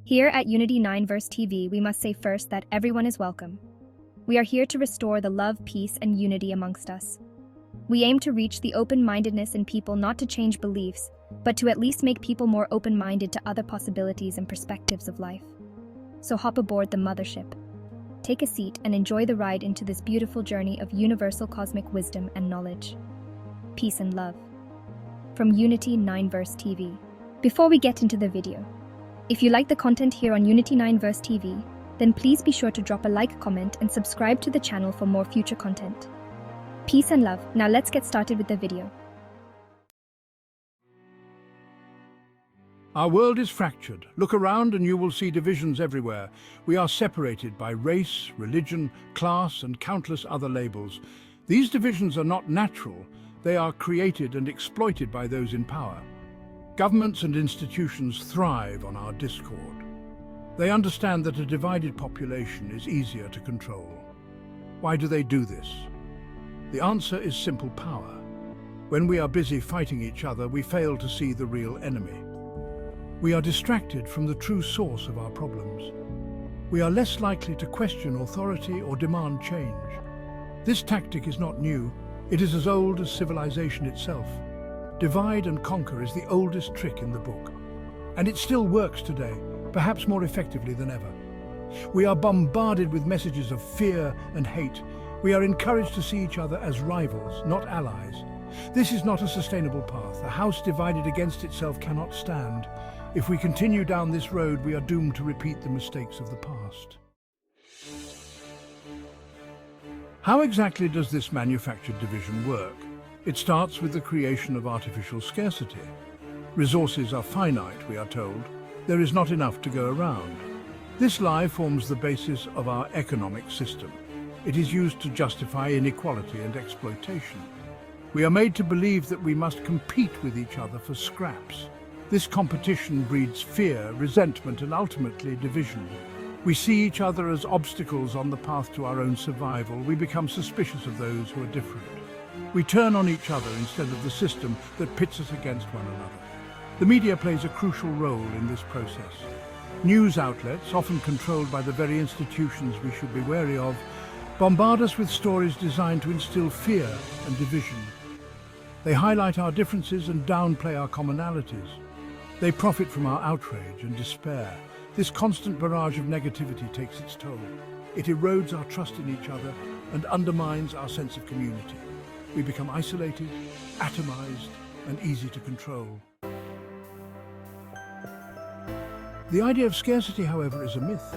Here at Unity 9verse TV, we must say first that everyone is welcome. We are here to restore the love, peace, and unity amongst us. We aim to reach the open-mindedness in people, not to change beliefs, but to at least make people more open-minded to other possibilities and perspectives of life. So hop aboard the mothership. Take a seat and enjoy the ride into this beautiful journey of universal cosmic wisdom and knowledge. Peace and love. From Unity 9verse TV. Before we get into the video, if you like the content here on Unity 9verse TV, then please be sure to drop a like, comment, and subscribe to the channel for more future content. Peace and love. Now let's get started with the video. Our world is fractured. Look around and you will see divisions everywhere. We are separated by race, religion, class, and countless other labels. These divisions are not natural. They are created and exploited by those in power. Governments and institutions thrive on our discord. They understand that a divided population is easier to control. Why do they do this? The answer is simple power. When we are busy fighting each other, we fail to see the real enemy. We are distracted from the true source of our problems. We are less likely to question authority or demand change. This tactic is not new. It is as old as civilization itself. Divide and conquer is the oldest trick in the book. And it still works today, perhaps more effectively than ever. We are bombarded with messages of fear and hate. We are encouraged to see each other as rivals, not allies. This is not a sustainable path. A house divided against itself cannot stand. If we continue down this road, we are doomed to repeat the mistakes of the past. How exactly does this manufactured division work? It starts with the creation of artificial scarcity. Resources are finite, we are told. There is not enough to go around. This lie forms the basis of our economic system. It is used to justify inequality and exploitation. We are made to believe that we must compete with each other for scraps. This competition breeds fear, resentment, and ultimately division. We see each other as obstacles on the path to our own survival. We become suspicious of those who are different. We turn on each other instead of the system that pits us against one another. The media plays a crucial role in this process. News outlets, often controlled by the very institutions we should be wary of, bombard us with stories designed to instill fear and division. They highlight our differences and downplay our commonalities. They profit from our outrage and despair. This constant barrage of negativity takes its toll. It erodes our trust in each other and undermines our sense of community. We become isolated, atomized, and easy to control. The idea of scarcity, however, is a myth.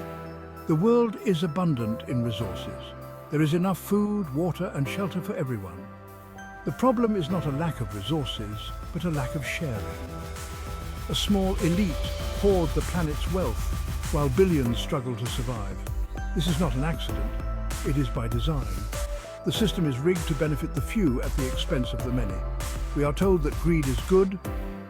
The world is abundant in resources. There is enough food, water, and shelter for everyone. The problem is not a lack of resources, but a lack of sharing. A small elite hoard the planet's wealth, while billions struggle to survive. This is not an accident. It is by design. The system is rigged to benefit the few at the expense of the many. We are told that greed is good,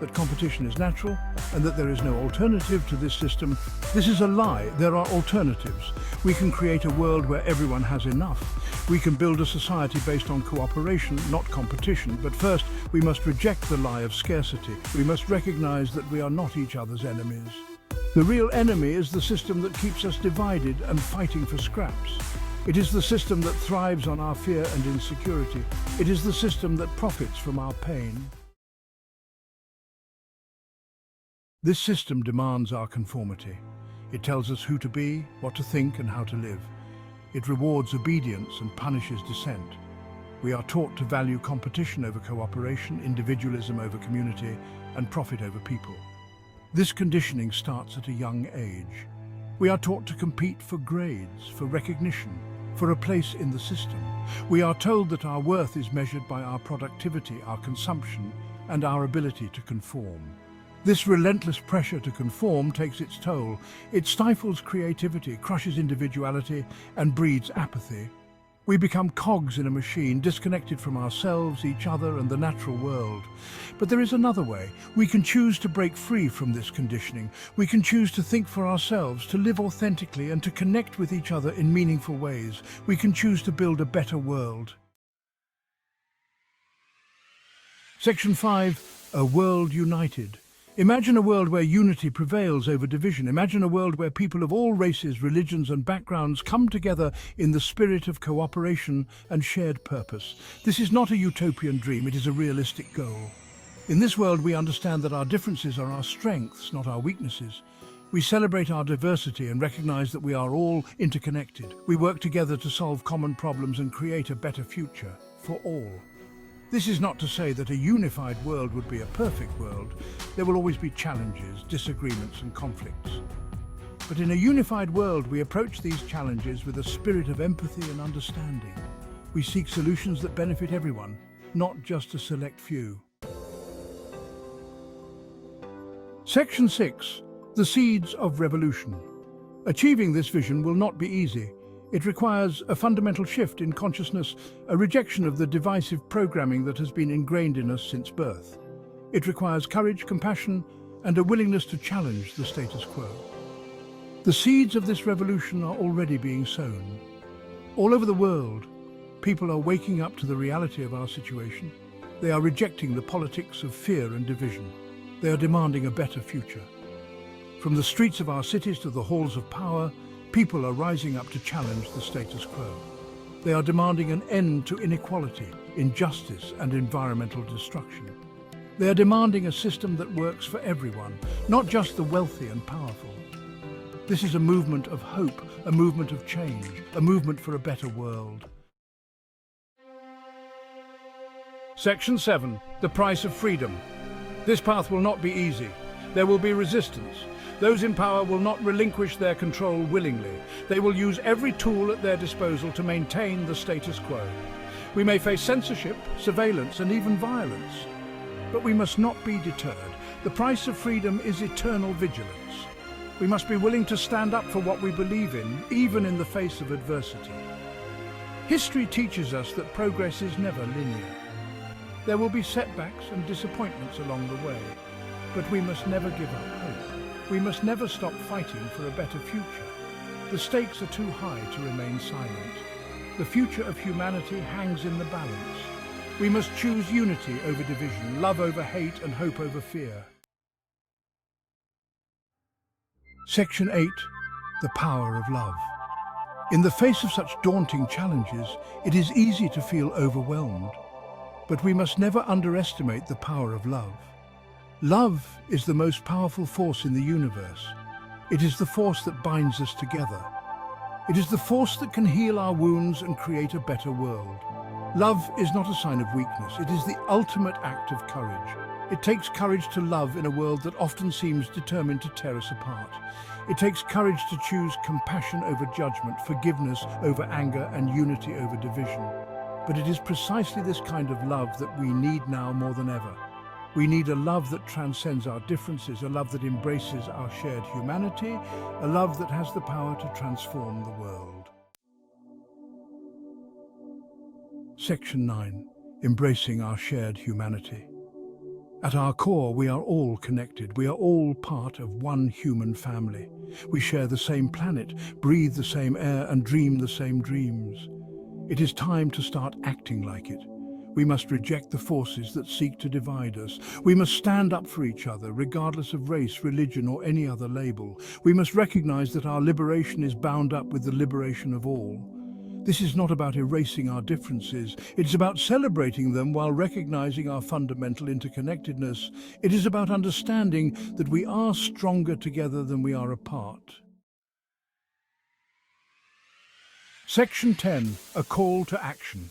that competition is natural, and that there is no alternative to this system. This is a lie. There are alternatives. We can create a world where everyone has enough. We can build a society based on cooperation, not competition. But first, we must reject the lie of scarcity. We must recognize that we are not each other's enemies. The real enemy is the system that keeps us divided and fighting for scraps. It is the system that thrives on our fear and insecurity. It is the system that profits from our pain. This system demands our conformity. It tells us who to be, what to think, and how to live. It rewards obedience and punishes dissent. We are taught to value competition over cooperation, individualism over community, and profit over people. This conditioning starts at a young age. We are taught to compete for grades, for recognition, for a place in the system. We are told that our worth is measured by our productivity, our consumption, and our ability to conform. This relentless pressure to conform takes its toll. It stifles creativity, crushes individuality, and breeds apathy. We become cogs in a machine, disconnected from ourselves, each other, and the natural world. But there is another way. We can choose to break free from this conditioning. We can choose to think for ourselves, to live authentically, and to connect with each other in meaningful ways. We can choose to build a better world. Section 5, A World United. Imagine a world where unity prevails over division. Imagine a world where people of all races, religions and backgrounds come together in the spirit of cooperation and shared purpose. This is not a utopian dream, it is a realistic goal. In this world, we understand that our differences are our strengths, not our weaknesses. We celebrate our diversity and recognize that we are all interconnected. We work together to solve common problems and create a better future for all. This is not to say that a unified world would be a perfect world. There will always be challenges, disagreements and conflicts. But in a unified world, we approach these challenges with a spirit of empathy and understanding. We seek solutions that benefit everyone, not just a select few. Section 6. The Seeds of Revolution. Achieving this vision will not be easy. It requires a fundamental shift in consciousness, a rejection of the divisive programming that has been ingrained in us since birth. It requires courage, compassion, and a willingness to challenge the status quo. The seeds of this revolution are already being sown. All over the world, people are waking up to the reality of our situation. They are rejecting the politics of fear and division. They are demanding a better future. From the streets of our cities to the halls of power, people are rising up to challenge the status quo. They are demanding an end to inequality, injustice and environmental destruction. They are demanding a system that works for everyone, not just the wealthy and powerful. This is a movement of hope, a movement of change, a movement for a better world. Section 7. The Price of Freedom. This path will not be easy. There will be resistance. Those in power will not relinquish their control willingly. They will use every tool at their disposal to maintain the status quo. We may face censorship, surveillance, and even violence. But we must not be deterred. The price of freedom is eternal vigilance. We must be willing to stand up for what we believe in, even in the face of adversity. History teaches us that progress is never linear. There will be setbacks and disappointments along the way, but we must never give up hope. We must never stop fighting for a better future. The stakes are too high to remain silent. The future of humanity hangs in the balance. We must choose unity over division, love over hate, and hope over fear. Section 8. The Power of Love. In the face of such daunting challenges, it is easy to feel overwhelmed. But we must never underestimate the power of love. Love is the most powerful force in the universe. It is the force that binds us together. It is the force that can heal our wounds and create a better world. Love is not a sign of weakness. It is the ultimate act of courage. It takes courage to love in a world that often seems determined to tear us apart. It takes courage to choose compassion over judgment, forgiveness over anger, and unity over division. But it is precisely this kind of love that we need now more than ever. We need a love that transcends our differences, a love that embraces our shared humanity, a love that has the power to transform the world. Section 9. Embracing our shared humanity. At our core, we are all connected. We are all part of one human family. We share the same planet, breathe the same air, and dream the same dreams. It is time to start acting like it. We must reject the forces that seek to divide us. We must stand up for each other, regardless of race, religion, or any other label. We must recognize that our liberation is bound up with the liberation of all. This is not about erasing our differences. It is about celebrating them while recognizing our fundamental interconnectedness. It is about understanding that we are stronger together than we are apart. Section 10. A Call to Action.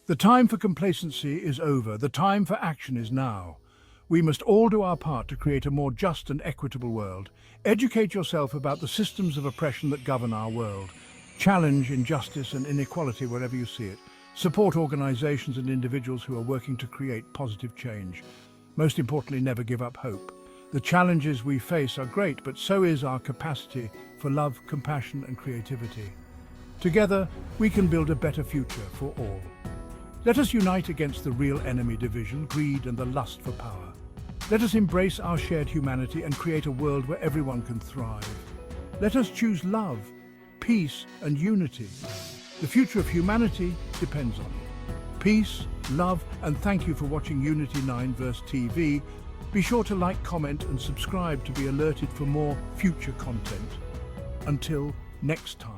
The time for complacency is over. The time for action is now. We must all do our part to create a more just and equitable world. Educate yourself about the systems of oppression that govern our world. Challenge injustice and inequality wherever you see it. Support organizations and individuals who are working to create positive change. Most importantly, never give up hope. The challenges we face are great, but so is our capacity for love, compassion, and creativity. Together, we can build a better future for all. Let us unite against the real enemy: division, greed, and the lust for power. Let us embrace our shared humanity and create a world where everyone can thrive. Let us choose love, peace, and unity. The future of humanity depends on it. Peace, love, and thank you for watching Unity 9 Verse TV. Be sure to like, comment and subscribe to be alerted for more future content. Until next time.